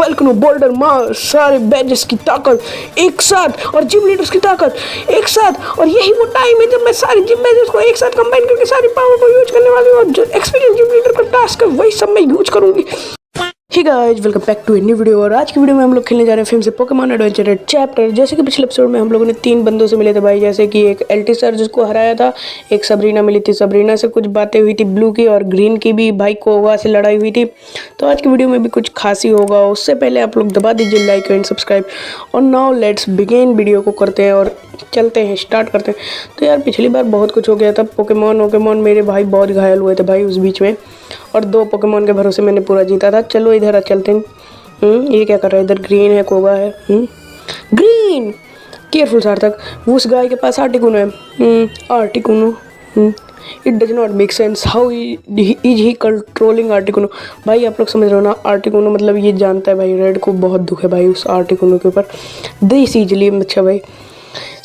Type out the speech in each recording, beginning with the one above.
Volcano, boulder, मार, सारे badges की ताकत एक साथ और जिम लीडर्स की ताकत एक साथ। और यही वो टाइम है जब मैं सारे जिम बैजेस को एक साथ कंबाइन करके सारी पावर को यूज करने वाली हूँ। और जो एक्सपीरियंस जिम लीडर का टास्क है वही सब मैं यूज करूंगी। Hey guys, welcome back to a new video. और आज की वीडियो में हम लोग खेलने जा रहे हैं फिल्म से पोकेमॉन एडवेंचर चैप्टर। जैसे कि पिछले एपिसोड में हम लोगों ने 3 बंदों से मिले थे भाई, जैसे कि एक एल्टी सर जिसको हराया था, एक सबरीना मिली थी, सबरीना से कुछ बातें हुई थी ब्लू की, और ग्रीन की भी भाई कोवा से लड़ाई हुई थी। तो आज की वीडियो में भी कुछ खास ही होगा। उससे पहले आप लोग दबा दीजिए लाइक एंड सब्सक्राइब। और नाउ लेट्स बिगिन, वीडियो को करते हैं और चलते हैं, स्टार्ट करते हैं। तो यार पिछली बार बहुत कुछ हो गया था। पोकेमॉन मेरे भाई बहुत घायल हुए थे भाई उस बीच में, और 2 पोकेमॉन के भरोसे मैंने पूरा जीता था। चलो इधर चलते हैं। ये क्या कर रहा है? इधर ग्रीन है, कोबा है। ग्रीन केयरफुल सार्थक, उस गाय के पास आर्टिकुनो है। Articuno, it does not make sense how is he controlling Articuno. भाई आप लोग समझ रहे हो ना, आर्टिकुनो मतलब ये जानता है भाई रेड को बहुत दुख है भाई उस आर्टिकुनो के ऊपर। दिस इजली अच्छा भाई।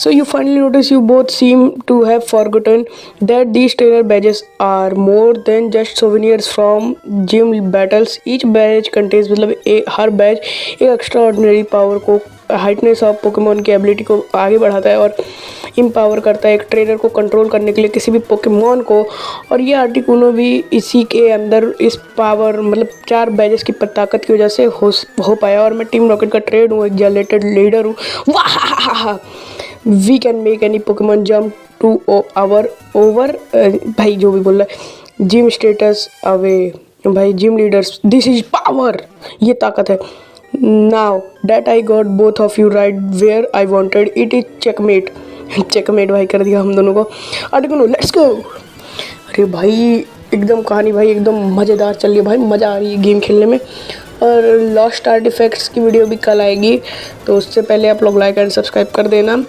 So you finally notice you both seem to have forgotten that these trainer badges are more than just souvenirs from gym battles. Each badge contains मतलब हर बैज एक एक्स्ट्राऑर्डिनरी पावर को, हाइटनेस ऑफ पोकेमॉन की ability को आगे बढ़ाता है और इम्पावर करता है एक ट्रेनर को कंट्रोल करने के लिए किसी भी पोकेमॉन को। और ये आर्टिकुनो भी इसी के अंदर इस पावर मतलब 4 बैजेस की ताकत की वजह से हो पाया। और मैं टीम रॉकेट का ट्रेड हूँ, एक जेलेटेड लीडर हूँ। वाह, we can make any Pokemon jump to our over भाई जो भी बोल रहा है। जिम स्टेटस अवे भाई, gym leaders, this is power, ये ताकत है। Now that I got both of you right where I wanted, it is checkmate. Checkmate भाई कर दिया हम दोनों को। Articuno let's go. अरे भाई एकदम कहानी भाई एकदम मज़ेदार चल रही है भाई, मज़ा आ रही है गेम खेलने में। और लॉस्ट आर्टिफैक्ट्स की वीडियो भी कल आएगी, तो उससे पहले आप लोग लाइक एंड सब्सक्राइब कर देना।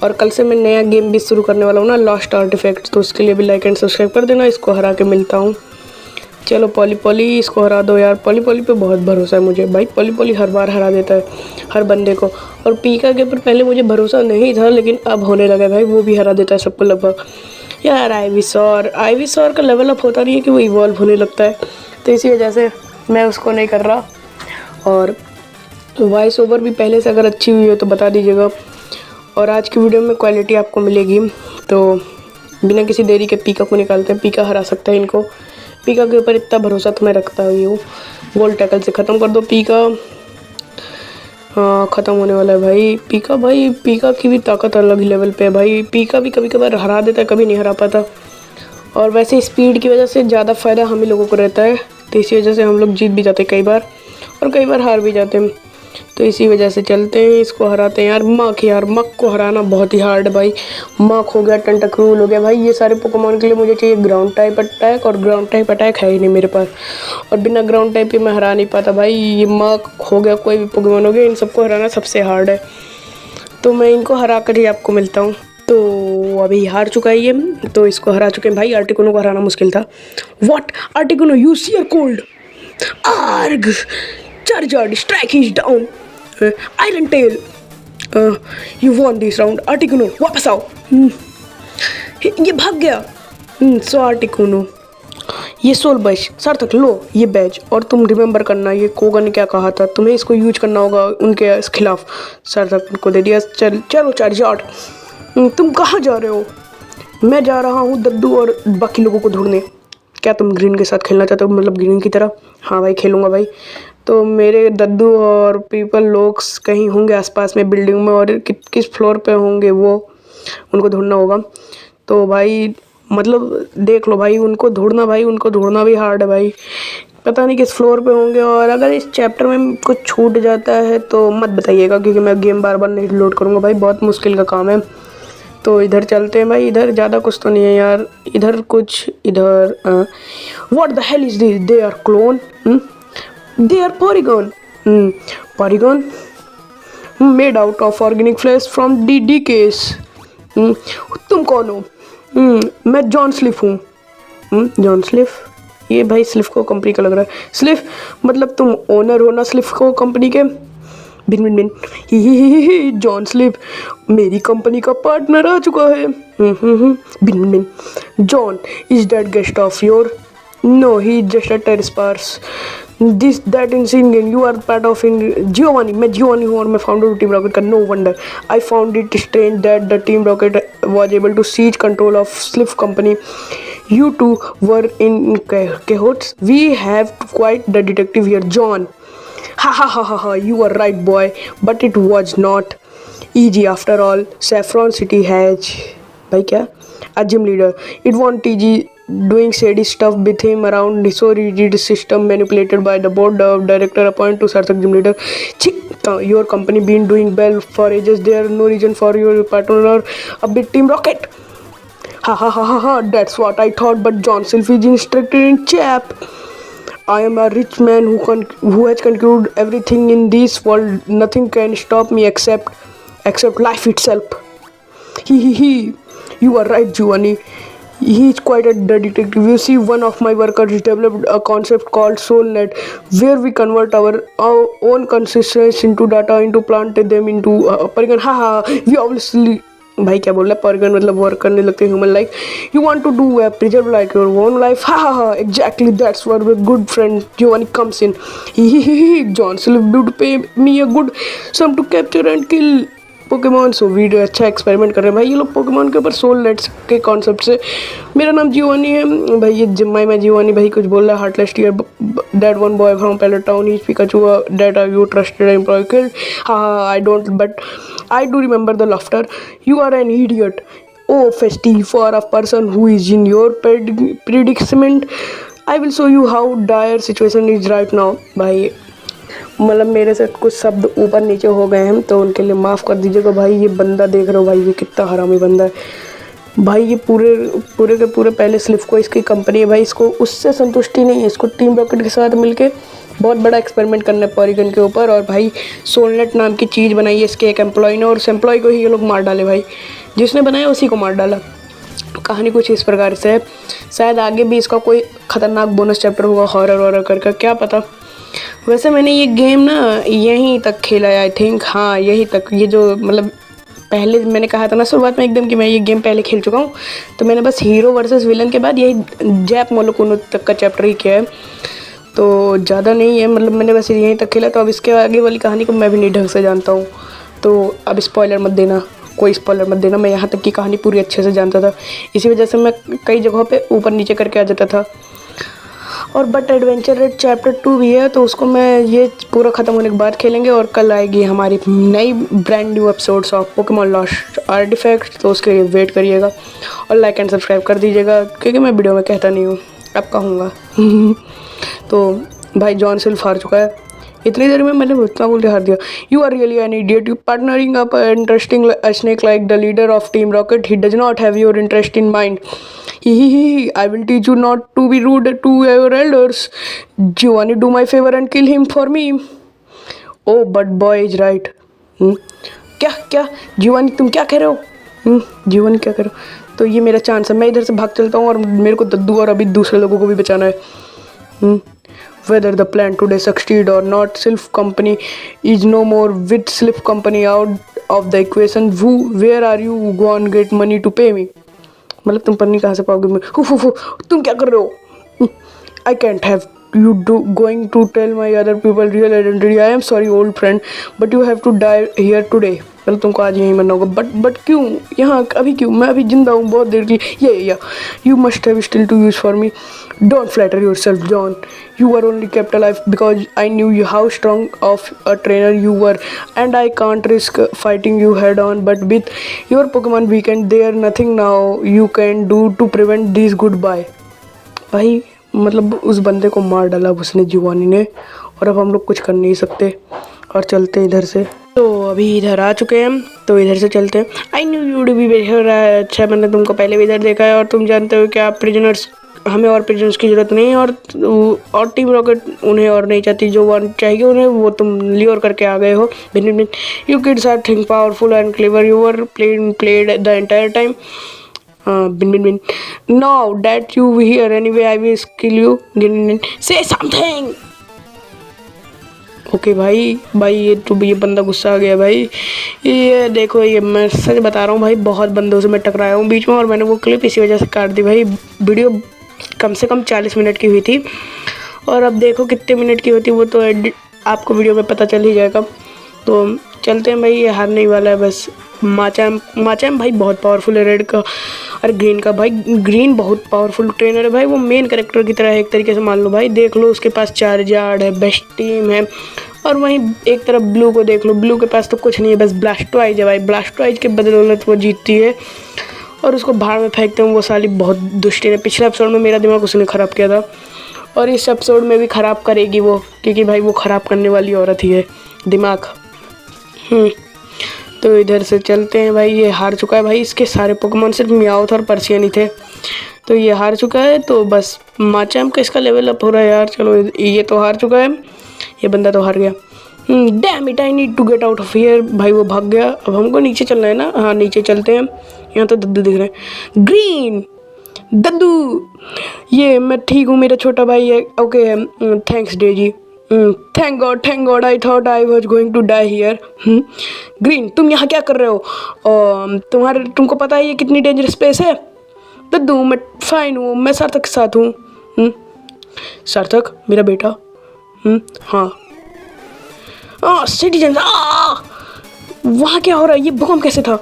और कल से मैं नया गेम भी शुरू करने वाला हूँ ना, लॉस्ट आर्टिफैक्ट्स, तो उसके लिए भी लाइक एंड सब्सक्राइब कर देना। इसको हरा के मिलता हूँ। चलो पॉली इसको हरा दो यार। पॉली पे बहुत भरोसा है मुझे भाई, पॉली हर बार हरा देता है हर बंदे को। और पीका के ऊपर पहले मुझे भरोसा नहीं था, लेकिन अब होने लगा भाई, वो भी हरा देता है सबको लगभग। यार आईवीसॉर का लेवल अप होता नहीं है कि वो इवॉल्व होने लगता है, तो इसी वजह से मैं उसको नहीं कर रहा। और वॉइस ओवर भी पहले से अगर अच्छी हुई हो तो बता दीजिएगा। और आज की वीडियो में क्वालिटी आपको मिलेगी, तो बिना किसी देरी के पीका को निकालते हैं। पीका हरा सकता है इनको, पीका के ऊपर इतना भरोसा तो मैं रखता ही हूँ। गोल्ड टैकल से ख़त्म कर दो पीका। हाँ ख़त्म होने वाला है भाई पीका। भाई पीका की भी ताकत अलग ही लेवल पे है भाई। पीका भी कभी कभार हरा देता है, कभी नहीं हरा पाता। और वैसे स्पीड की वजह से ज़्यादा फ़ायदा हम ही लोगों को रहता है, तो इसी वजह से हम लोग जीत भी जाते हैं कई बार, और कई बार हार भी जाते हैं। तो इसी वजह से चलते हैं, इसको हराते हैं। यार मक को हराना बहुत ही हार्ड है भाई। मक हो गया, टेंटाक्रूल हो गया भाई, ये सारे पोकेमॉन के लिए मुझे चाहिए ग्राउंड टाइप अटैक, और ग्राउंड टाइप अटैक है ही नहीं मेरे पास। और बिना ग्राउंड टाइप के मैं हरा नहीं पाता भाई। ये मक हो गया, कोई भी पोकेमॉन हो गया, इन सबको हराना सबसे हार्ड है। तो मैं इनको हरा कर ही आपको मिलता हूँ। तो अभी हार चुका है ये, तो इसको हरा चुके हैं भाई। आर्टिकुनो को हराना मुश्किल था। What Articuno, use sheer cold arg charger strike is down iron tail, you won this round. Articuno वापस आओ। ये भाग गया। सो आर्टिकुनो, ये सोल बैज सार्थक लो ये बैज। और तुम रिमेंबर करना ये कोगा ने क्या कहा था, तुम्हें इसको यूज करना होगा उनके खिलाफ। सार्थक को दे दिया। चलो चार्जर। तुम कहाँ जा रहे हो? मैं जा रहा हूँ दद्दू और बाकी लोगों को ढूंढने। क्या तुम ग्रीन के साथ खेलना चाहते हो, मतलब ग्रीन की तरह? हाँ भाई खेलूँगा भाई। तो मेरे दद्दू और पीपल लोग कहीं होंगे आसपास में बिल्डिंग में, और किस फ्लोर पे होंगे वो उनको ढूंढना होगा। तो भाई मतलब देख लो भाई, उनको ढूंढना भी हार्ड है भाई। पता नहीं किस फ्लोर पे होंगे। और अगर इस चैप्टर में कुछ छूट जाता है तो मत बताइएगा, क्योंकि मैं गेम बार बार नहीं लोड करूँगा भाई, बहुत मुश्किल का काम है। तो इधर चलते हैं भाई। इधर ज़्यादा कुछ तो नहीं है यार, इधर what the hell is this? They are clone, they are porygon made out of organic flesh from DDKs. तुम कौन हो? मैं जॉन स्लिफ हूँ। जॉन स्लिफ, ये भाई स्लिफ को कंपनी का लग रहा है। स्लिफ मतलब तुम ओनर हो ना स्लिफ को कंपनी के? बिन ही जॉन स्लिफ मेरी कंपनी का पार्टनर आ चुका है। Bin John is that guest of your? No he just a terrace pass. This that insane gang, you are part of in Giovanni. मैं जियोवानी हूँ और मैं फाउंडर हूँ टीम रॉकेट का। No wonder I found it strange that the Team Rocket was able to seize control of Sliff Company. You two were in cahoots. We have quite the detective here, John. Ha ha ha ha ha, you were right, boy. But it was not easy after all. Saffron City has भाई क्या a gym leader. It wasn't easy doing shady stuff with him around. So rigid system manipulated by the board of director appointed to Sarthak gym leader. Your company been doing well for ages. There no reason for your partner a big team rocket. Ha ha ha ha ha. That's what I thought. But John Silf is instructed in chap. I am a rich man who has concluded everything in this world. Nothing can stop me except life itself. He. You are right, Giovanni. He is quite a detective. You see, one of my workers developed a concept called SoulNet, where we convert our own consciousness into data, into plant them into Polygon. Ha. We obviously. भाई क्या बोल रहा है? Polygon मतलब work करने लगते हैं human like. You want to do preserve like your own life. Ha. Exactly. That's where my good friend Giovanni comes in. John Silver due to pay me a good sum to capture and kill Pokemon. So video अच्छा experiment कर रहे हैं भाई ये लोग Pokemon के ऊपर. Soul nets के कॉन्सेप्ट से. मेरा नाम जियोवानी है भाई. ये जिम्माई में जियोवानी भाई कुछ बोल रहा है. Heartless tear that one boy from Pallet Town is Pikachu that are you trusted employ killed. हाँ I don't but I do remember the laughter. You are an idiot. Oh feisty for a person who is in your predicament. I will show you how dire situation is right now. भाई मतलब मेरे से कुछ शब्द ऊपर नीचे हो गए हैं तो उनके लिए माफ़ कर दीजिएगा भाई. ये बंदा देख रहे हो भाई, ये कितना हरामी बंदा है भाई. ये पूरे के पूरे पहले स्लिफ को इसकी कंपनी है भाई. इसको उससे संतुष्टि नहीं है. इसको टीम रॉकेट के साथ मिलके बहुत बड़ा एक्सपेरिमेंट करना है पॉलीगन के ऊपर. और भाई सोलनेट नाम की चीज़ बनाई है इसके एक एम्प्लॉय ने और उस एम्प्लॉय को ही ये लोग मार डाले भाई. जिसने बनाया उसी को मार डाला. कहानी कुछ इस प्रकार से है. शायद आगे भी इसका कोई ख़तरनाक बोनस चैप्टर होगा हॉरर वॉरर करके, क्या पता. वैसे मैंने ये गेम ना यहीं तक खेला है आई थिंक. हाँ यहीं तक. ये जो मतलब पहले मैंने कहा था ना शुरुआत में एकदम कि मैं ये गेम पहले खेल चुका हूँ. तो मैंने बस हीरो वर्सेस विलन के बाद यही जैप मोलोकुनो तक का चैप्टर ही किया है. तो ज़्यादा नहीं है मतलब मैंने बस यहीं तक खेला. तो अब इसके आगे वाली कहानी को मैं भी नहीं ढंग से जानता हूँ. तो अब स्पॉइलर मत देना, कोई स्पॉइलर मत देना. मैं यहाँ तक की कहानी पूरी अच्छे से जानता था. इसी वजह से मैं कई जगहों पर ऊपर नीचे करके आ जाता था. और बट एडवेंचर रेड चैप्टर 2 भी है तो उसको मैं ये पूरा ख़त्म होने के बाद खेलेंगे. और कल आएगी हमारी नई brand new episodes of Pokemon lost artifact. तो उसके लिए वेट करिएगा और लाइक एंड सब्सक्राइब कर दीजिएगा क्योंकि मैं वीडियो में कहता नहीं हूँ, अब कहूँगा. तो भाई जॉन सिल्फ हार चुका है. इतनी देर में मैंने उतना बोल के हार दिया. You are really an idiot. You partnering up interesting snake like the leader of Team Rocket. He does not have your interest in mind. I will teach you not to be rude to your elders. Giovanni, do my favor and kill him for me. Oh, but boy is right. क्या जीवानी तुम क्या कह रहे हो? जीवानी क्या कह रहे हो? तो ये मेरा चांस है. मैं इधर से भाग चलता हूँ और मेरे को दद्दू और अभी दूसरे लोगों को भी बचाना है. Whether the plan today succeed or not, Sylph Company is no more. With Sylph Company out of the equation, where are you gonna get money to pay me? मतलब तुम पन्नी कहाँ से पाओगे? तुम क्या कर रहे हो? I can't have you going to tell my other people real identity. I am sorry old friend, but you have to die here today. मतलब तुमको आज यहीं मरना होगा. बट क्यों यहाँ अभी क्यों? मैं अभी जिंदा हूँ बहुत देर की. You must have still to use for me. Don't flatter yourself, John. You were only kept alive because I knew you how strong of a trainer you were, and I can't risk fighting you head on. But with your Pokemon weekend, there nothing now you can do to prevent this. Goodbye. भाई मतलब उस बंदे को मार डाला उसने जिवानी ने और अब हम लोग कुछ कर नहीं सकते और चलते इधर से. तो अभी इधर आ चुके हैं हम तो इधर से चलते हैं. I knew you to be better. अच्छा मैंने तुमको पहले भी इधर देखा है और तुम जानते हो कि आप प्रिजनर्स हमें और प्रिजनर्स की ज़रूरत नहीं है और टीम रॉकेट उन्हें और नहीं चाहती. जो वन चाहिए उन्हें वो तुम लियोर करके आ गए हो. You kids are think powerful and clever. You are played the entire time. Bin. Now that you here anyway, I will kill you. Say something. Okay भाई ये बंदा गुस्सा आ गया भाई. ये देखो ये मैं सच बता रहा हूँ भाई बहुत बंदों से मैं टकराया हूँ बीच में और मैंने वो क्लिप इसी वजह से काट दी भाई. वीडियो कम से कम 40 मिनट की हुई थी और अब देखो कितने मिनट की होती है वो तो आपको वीडियो में पता चल ही जाएगा। तो चलते हैं भाई, ये हारने ही वाला है बस। माचैम भाई बहुत पावरफुल है रेड का और ग्रीन का। भाई ग्रीन बहुत पावरफुल ट्रेनर है भाई, वो मेन कैरेक्टर की तरह है एक तरीके से मान लो भाई। देख लो उसके पास चार्जार्ड है, बेस्ट टीम है। और वहीं एक तरफ ब्लू को देख लो, ब्लू के पास तो कुछ नहीं है, बस ब्लास्टोइज है भाई। ब्लास्टोइज के बदौलत वो जीतती है और उसको भाड़ में फेंकते हैं। वो साली बहुत दुष्टी है। पिछले एपिसोड में मेरा दिमाग उसने ख़राब किया था और इस एपिसोड में भी ख़राब करेगी वो, क्योंकि भाई वो ख़राब करने वाली औरत ही है दिमाग। तो इधर से चलते हैं भाई। ये हार चुका है भाई, इसके सारे पोकेमॉन सिर्फ मियाओथ और पर्सियन ही थे। तो ये हार चुका है, तो बस माचैम का इसका लेवल अप हो रहा है यार। चलो ये तो हार चुका है, ये बंदा तो हार गया। Damn it, I need to get out of here. भाई वो भाग गया, अब हमको नीचे चलना है ना। हाँ नीचे चलते हैं। यहाँ तो दद्दू दिख रहे हैं, ग्रीन दद्दू। ये मैं ठीक हूँ, मेरा छोटा भाई है। Okay thanks Daisy, thank God, I thought I was going to die here. Green तुम यहाँ क्या कर रहे हो? तुमको पता है ये कितनी डेंजरस प्लेस है? दद्दू मैं फाइन हूँ, मैं सार्थक के साथ हूँ। सार्थक मेरा बेटा? हाँ। सिटीजन, वहाँ क्या हो रहा है? ये भूकंप कैसे था?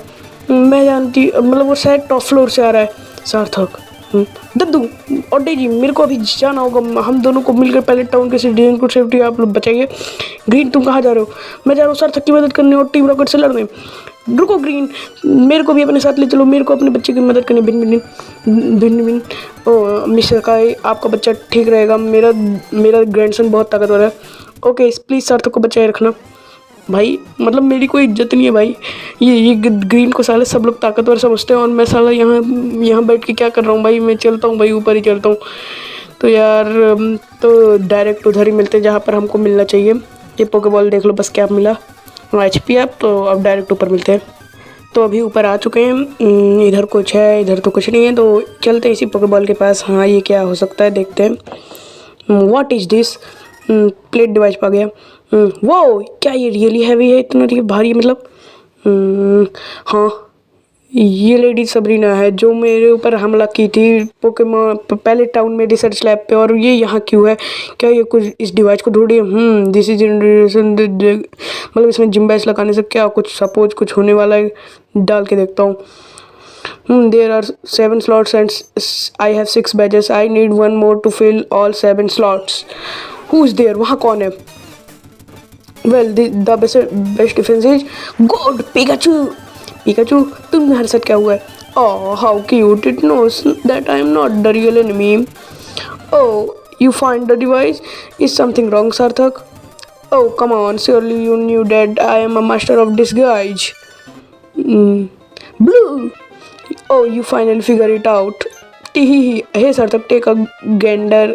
मैं जानती, मतलब वो शायद टॉप फ्लोर से आ रहा है। सार्थक, दद्दू और डेजी मेरे को अभी जाना होगा, हम दोनों को मिलकर पहले टाउन के सिटीजन को सेफ्टी आप लोग बचाइए। ग्रीन तुम कहाँ जा रहे हो? मैं जा रहा हूँ सार्थक की मदद करने और टीम रॉकेट से लड़ने। रुको ग्रीन, मेरे को भी अपने साथ ले चलो, मेरे को अपने बच्चे की मदद करनी। भिन्न ओ मिस्टर काई, आपका बच्चा ठीक रहेगा, मेरा ग्रैंडसन बहुत ताकतवर है। ओके प्लीज़ सार्थक को बचाए रखना। भाई मतलब मेरी कोई इज्जत नहीं है भाई। ये ग्रीन को साले सब लोग ताकतवर समझते हैं और मैं साला यहाँ बैठ के क्या कर रहा हूँ भाई। मैं चलता हूँ भाई, ऊपर ही चलता हूँ। तो यार तो डायरेक्ट उधर ही मिलते हैं जहाँ पर हमको मिलना चाहिए। ये पोकेबॉल देख लो बस क्या मिला, HP आप। तो अब डायरेक्ट ऊपर मिलते हैं। तो अभी ऊपर आ चुके हैं। इधर कुछ है, इधर तो कुछ नहीं है, तो चलते हैं इसी पोकेबॉल के पास। हाँ ये क्या हो सकता है देखते हैं। What is this? Plate device पा गया। वो क्या ये रियली हैवी है, इतना भारी मतलब? हाँ ये लेडी सबरीना है जो मेरे ऊपर हमला की थी पोकेमॉन पहले टाउन में रिसर्च लैब पे। और ये यहाँ क्यों है? क्या ये कुछ इस डिवाइस को ढूंढी है? दिस इज मतलब इसमें जिम बैच लगाने से क्या कुछ सपोज कुछ होने वाला है? डाल के देखता हूँ। There are 7 slots and I have 6 badges. I need one more to fill all 7 slots. Who's there? वहाँ कौन है? Well, the best defense is God. Pikachu, तुम्हारे साथ क्या हुआ है? Oh, how cute! It knows that I am not the real enemy. Oh, you find the device? Is something wrong, Sarthak? Oh, come on! Surely you knew that I am a master of disguise. Blue. Oh, you finally figure it out. Hey Sarthak, take a gander.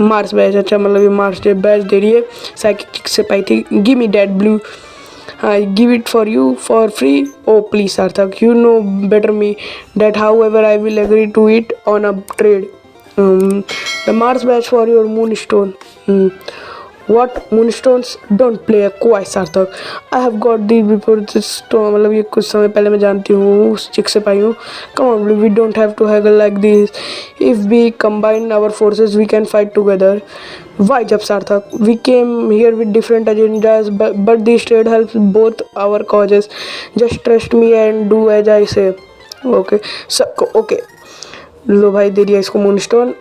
Mars batch, अच्छा मतलब ये Mars batch दे रही है, psychic से पाई थी। Give me that blue, I give it for you for free. Oh please Sarthak, you know better me that however I will agree to it on a trade. The Marsh badge for your moon stone. What moonstones? Don't play a coy, Sarthak. I have got these before this storm. मतलब ये कुछ समय पहले मैं जानती हूँ, उस चिक से पाई हूँ। Come on, we don't have to haggle like this. If we combine our forces, we can fight together. Why, जब Sarthak? We came here with different agendas, but this trade helps both our causes. Just trust me and do as I say. Okay. So, okay. लो भाई दे दिया इसको moonstone.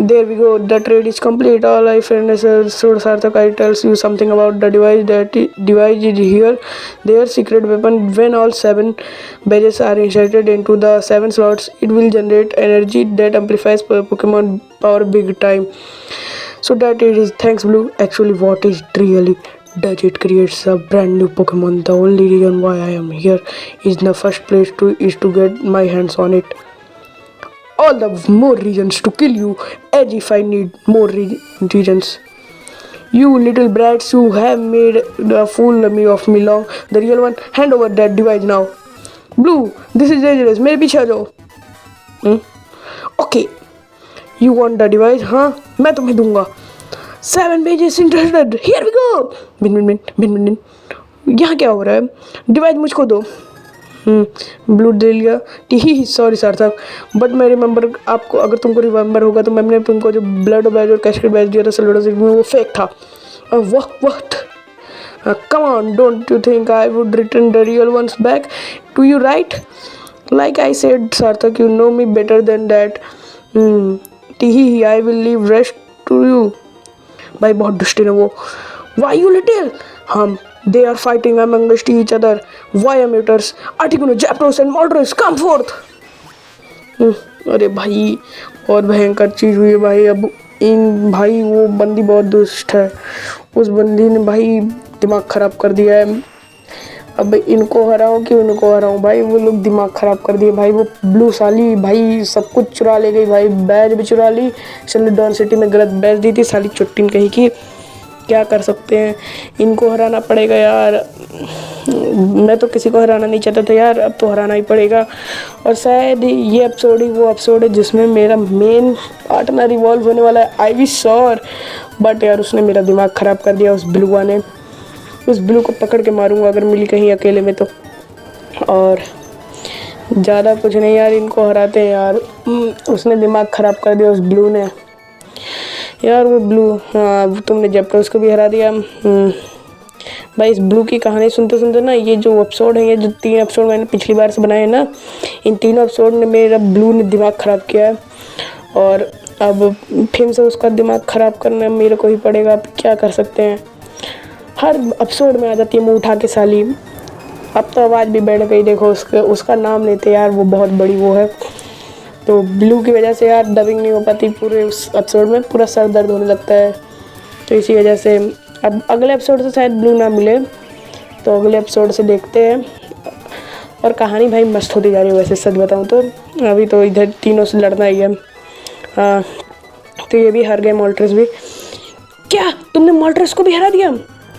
There we go. The trade is complete. All I finished. So Sarthak, I tells you something about the device. That device is here. Their secret weapon. When all 7 badges are inserted into the 7 slots, it will generate energy that amplifies Pokemon power big time. So that it is. Thanks, Blue. Actually, what is it really? Does it creates a brand new Pokemon? The only reason why I am here is the first place is to get my hands on it. All the more reasons to kill you, as if I need more reasons. You little brats who have made a fool of me long. The real one, hand over that device now. Blue, this is dangerous. मेरे पीछे आ जाओ। Okay, you want the device? हाँ, मैं तुम्हें दूंगा। 7 pages interested. Here we go. बिन। यहाँ क्या हो रहा है? डिवाइस मुझको दो। ब्लू दे लिया। टी सॉरी सार्थक, बट मैं रिमेंबर आपको, अगर तुमको रिमेंबर होगा तो मैंने तुमको जो ब्लड बैज और कैस्केड बैज दिया था सल्यूडो में, वो फेक था। what come on, don't you think I would return the real ones back to you, right? Like I said Sarthak, you know me better than that. Tihi, I will leave rest to you. भाई बहुत दुष्ट है वो। Why you little? They are fighting amongst each other. Why amateurs? Articuno, Japros and Mordors, come forth. अरे भाई बहुत भयंकर चीज़ हुई है भाई। अब इन भाई वो बंदी बहुत दुष्ट है, उस बंदी ने भाई दिमाग ख़राब कर दिया है। अब इनको हराऊं कि उनको हराऊं भाई, वो लोग दिमाग ख़राब कर दिए भाई। वो ब्लू साली भाई सब कुछ चुरा ले गई भाई, बैज भी चुरा ली। चलो डॉन सिटी में गलत बैज दी थी साली चुट्टीन कहीं की। क्या कर सकते हैं, इनको हराना पड़ेगा यार। मैं तो किसी को हराना नहीं चाहता था यार, अब तो हराना ही पड़ेगा। और शायद ये एपिसोड ही वो एपिसोड है जिसमें मेरा मेन पार्टनर इवॉल्व होने वाला है, आईवी श्योर। बट यार उसने मेरा दिमाग ख़राब कर दिया, उस ब्लूआ ने। उस ब्लू को पकड़ के मारूंगा अगर मिली कहीं अकेले में तो। और ज़्यादा कुछ नहीं यार, इनको हराते हैं यार। उसने दिमाग ख़राब कर दिया उस ब्लू ने यार। वो ब्लू, हाँ तुमने जेप्टोस को भी हरा दिया। भाई इस ब्लू की कहानी सुनते सुनते ना, ये जो एपिसोड है, ये जो 3 एपिसोड मैंने पिछली बार से बनाए हैं ना, इन तीनों एपिसोड ने मेरा ब्लू ने दिमाग ख़राब किया है। और अब फिर से उसका दिमाग ख़राब करना मेरे को ही पड़ेगा। अब क्या कर सकते हैं, हर एपिसोड में आ जाती है मुँह उठा के साली। अब तो आवाज़ भी बैठ गई, देखो उसका नाम लेते यार, वो बहुत बड़ी वो है। तो ब्लू की वजह से यार डबिंग नहीं हो पाती पूरे उस एपिसोड में, पूरा सर दर्द होने लगता है। तो इसी वजह से अब अगले एपिसोड से शायद ब्लू ना मिले, तो अगले एपिसोड से देखते हैं। और कहानी भाई मस्त होती जा रही है वैसे, सच बताऊँ तो। अभी तो इधर तीनों से लड़ना ही है। हाँ तो ये भी हार गए, मॉल्ट्रेस भी। क्या तुमने मॉल्ट्रेस को भी हरा दिया?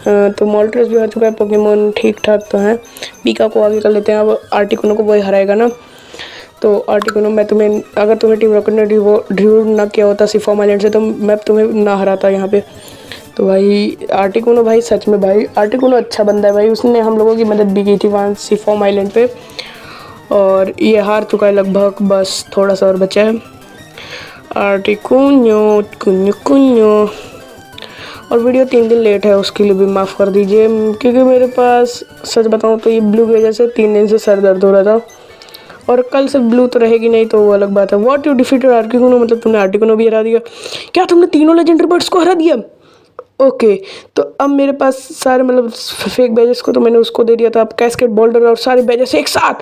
हाँ तो मॉल्ट्रेस भी हार चुका है। पोकेमोन ठीक ठाक तो हैं, पीका को आगे कर लेते हैं। अब आर्टिकुनो को वही हराएगा ना। तो आर्टिकुनो, मैं तुम्हें, अगर तुम्हें टीम रॉकेट ने ड्रू ना किया होता सिफॉर्म आइलैंड से, तो मैं तुम्हें ना हराता यहाँ पे। तो भाई आर्टिकुनो भाई सच में भाई आर्टिकुनो अच्छा बंदा है भाई, उसने हम लोगों की मदद भी की थी वहाँ सिफॉर्म आइलैंड पे। और ये हार चुका है लगभग, बस थोड़ा सा और बचा है। आर्टिकुनो कुन्यो कुन्यो। और वीडियो 3 दिन लेट है, उसके लिए भी माफ़ कर दीजिए, क्योंकि मेरे पास सच बताऊँ तो ये ब्लू की वजह से 3 दिन से सर दर्द हो रहा था। और कल से ब्लू तो रहेगी नहीं, तो वो अलग बात है। व्हाट यू डिफीटेड आर्टिकुनो, मतलब तुमने आर्टिकुनो भी हरा दिया? क्या तुमने तीनों लेजेंडरी बर्ड्स को हरा दिया? ओके तो अब मेरे पास सारे मतलब फेक बैजेस को तो मैंने उसको दे दिया था। अब कैस्केड बोल्डर और सारे बैजेस एक साथ,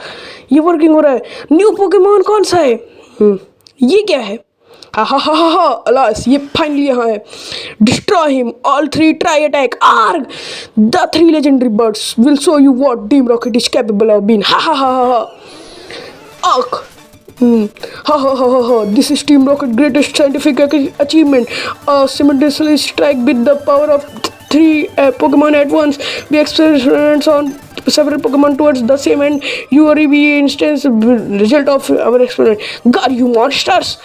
ये वर्किंग हो रहा है। न्यू पोकेमॉन कौन सा है? ये क्या है? हा अलास, ये फाइनली यहाँ है। Destroy him, all 3 tri attack arg. The 3 legendary birds will show you what Team Rocket is capable of being. हा Arc. This is Team Rocket greatest scientific achievement. Simultaneously strike with the power of 3 Pokemon at once. We experiments on several Pokemon towards the same end. You are the instance result of our experiment. God, you monsters!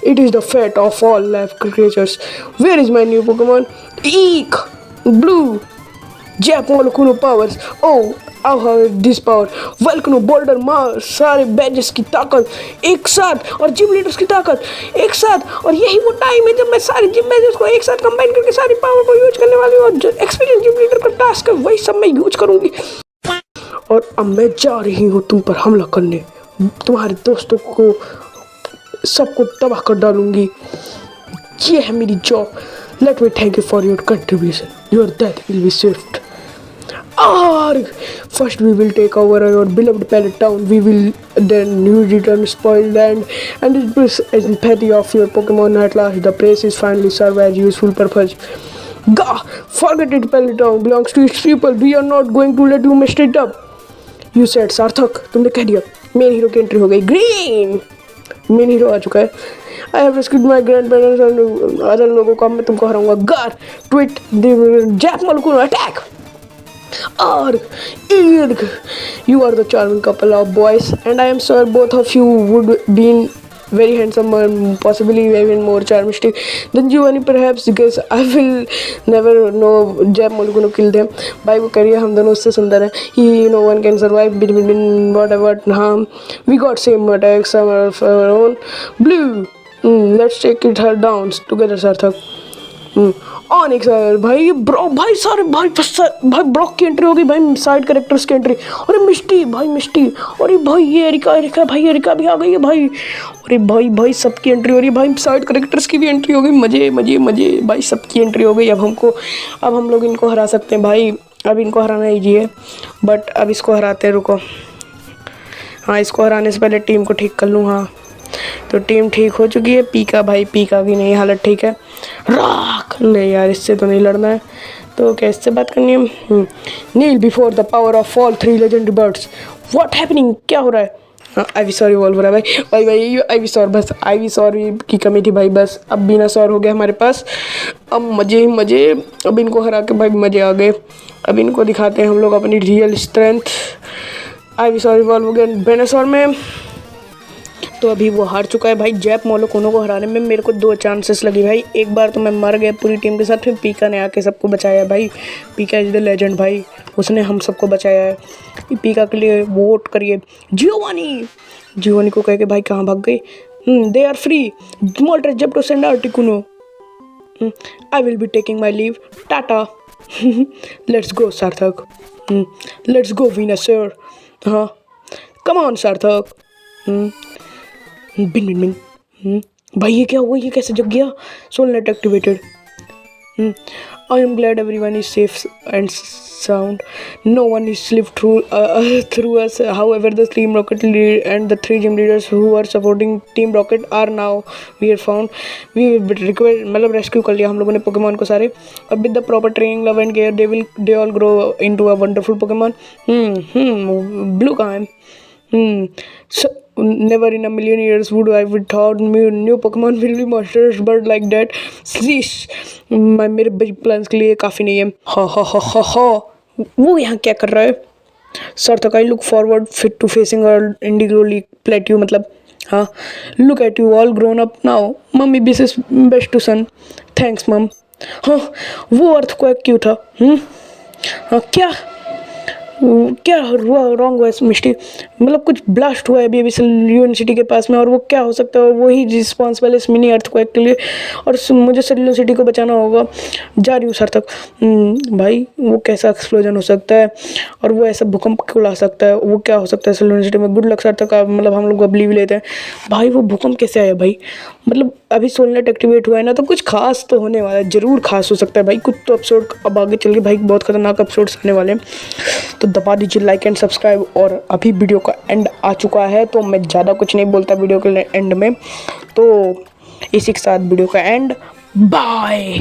It is the fate of all life creatures. Where is my new Pokemon? Eek! Blue! Jap Molekuno powers. Oh, I have this power. Volcano, Boulder, Mars, सारे badges की ताकत एक साथ और gym leaders की ताकत एक साथ। और यही वो टाइम है जब मैं सारे जिम बैजेस को एक साथ कंबाइन करके सारी पावर को यूज करने वाली हूँ। और जो एक्सपीरियंस जिम लीडर का टास्क है वही सब मैं यूज करूँगी। और अब मैं जा रही हूँ तुम पर हमला करने, तुम्हारे दोस्तों को सबको तबाह कर डालूंगी। ये है मेरी job. Let me thank you for your contribution. Your death will be swift. Arg! First we will take over your beloved Pallet Town. We will then return spoiled land and impress empathy of your Pokemon at last. The place is finally serve as useful purpose. Gah! Forget it, Pallet Town belongs to its people. We are not going to let you mess it up. You said सार्थक, तुमने कह दिया। Main hero की entry हो गई। Green main hero आ चुका है। I have rescued my grandparents and other लोगों को। मैं तुमको हराऊंगा। गार ट्वीट जैप मोलेकुनो attack. Arg! Irg! You are the charming couple of boys, and I am sure both of you would be very handsome and possibly even more charmistic than Giovanni perhaps, because I will never know Jeb Molu gonna kill them. भाई वो करिए हम दोनों उससे सुंदर है. He no one can survive between whatever harm. We got same attacks some of our own. Blue. Let's take it her down together सार्थक. ऑनिक sir भाई ब्रो भाई सारे भाई भाई ब्रॉक की एंट्री होगी भाई, साइड कैरेक्टर्स की एंट्री. अरे मिस्टी भाई मिस्टी, अरे भाई ये एरिका भाई एरिका भी आ गई है भाई. अरे भाई भाई सबकी एंट्री हो रही है भाई, साइड कैरेक्टर्स की भी एंट्री हो गई. मजे मजे मजे भाई, सबकी एंट्री हो गई. अब हम लोग इनको हरा सकते हैं भाई. अब इनको हराना ईजी है, बट अब इसको हराते हैं. रुको, हाँ इसको हराने से पहले टीम को ठीक कर लूँ. हाँ तो टीम ठीक हो चुकी है. पीका भाई पीका की नहीं हालत ठीक है. राख नहीं यार, इससे तो नहीं लड़ना है. तो कैसे बात करनी है. Kneel before the power of all 3 legendary birds. What happening, क्या हो रहा है. हाँ आइवीसॉर इवॉल्व हो रहा है भाई. भाई आइवीसॉर, बस आइवीसॉर की कमी थी भाई. बस अब बिनासॉर हो गया हमारे पास. अब मज़े ही मज़े. अब इनको हरा के भाई मज़े आ गए. अब इनको दिखाते हैं हम लोग अपनी रियल स्ट्रेंथ. आइवीसॉर इवॉल्व हो गया बेनासॉर में. तो अभी वो हार चुका है भाई. जैप मोलोकोनो को हराने में मेरे को 2 चांसेस लगी भाई. एक बार तो मैं मर गया पूरी टीम के साथ, फिर पीका ने आके सबको बचाया भाई. पीका इज द लेजेंड भाई, उसने हम सबको बचाया है. पीका के लिए वोट करिए. जियोवानी को कह के भाई कहाँ भाग गई. They are free. मोल्टर जब to send Articuno. I will be taking my leave. टाटा. Let's go Sarthak. Let's go विनासर. हाँ कम ऑन सार्थक. बिन बिन बिन. भाई ये क्या हुआ, ये कैसे जग गया. Soul net activated. I am glad everyone is safe and sound. No one is slipped through us. However, the Team Rocket and the 3 gym leaders who are supporting Team Rocket are now we are found. We require मतलब rescue कर लिया हम लोगों ने Pokemon को सारे. अब with the proper training, love and care, they all grow into a wonderful Pokemon. Blue कहाँ है. So never in a million years would I have thought new Pokemon will be monsters but like that. Sheesh. मेरे big plans के लिए काफ़ी नहीं है. हा वो यहाँ क्या कर रहा है. Sarthak I look forward fit to facing Indigo League Plateau. मतलब हाँ look at you all grown up now. Mummy this is best to son. Thanks mum. हाँ वो अर्थक्वेक क्यों था. हाँ क्या हुआ रॉन्ग हुआ मिस्टी. मतलब कुछ ब्लास्ट हुआ है अभी सेल्यून सिटी के पास में, और वो क्या हो सकता है. वही रिस्पॉन्सिबल है इस मिनी अर्थक्वेक के लिए, और मुझे सेल्यून सिटी को बचाना होगा. जा रही हूँ सर तक. भाई वो कैसा एक्सप्लोजन हो सकता है, और वो ऐसा भूकंप क्यों ला सकता है. वो क्या हो सकता है सेल्यून सिटी में. गुड लक सर तक. मतलब हम लोग अब लीव लेते हैं. भाई वो भूकंप कैसे आया भाई. मतलब अभी सोलनेट एक्टिवेट हुआ है ना, तो कुछ खास तो होने वाला है. ज़रूर खास हो सकता है भाई. कुछ तो एपिसोड अब आगे चल के भाई बहुत खतरनाक एपिसोड्स आने वाले हैं. तो दबा दीजिए लाइक एंड सब्सक्राइब. और अभी वीडियो का एंड आ चुका है, तो मैं ज़्यादा कुछ नहीं बोलता वीडियो के एंड में. तो इसी के साथ वीडियो का एंड. बाय.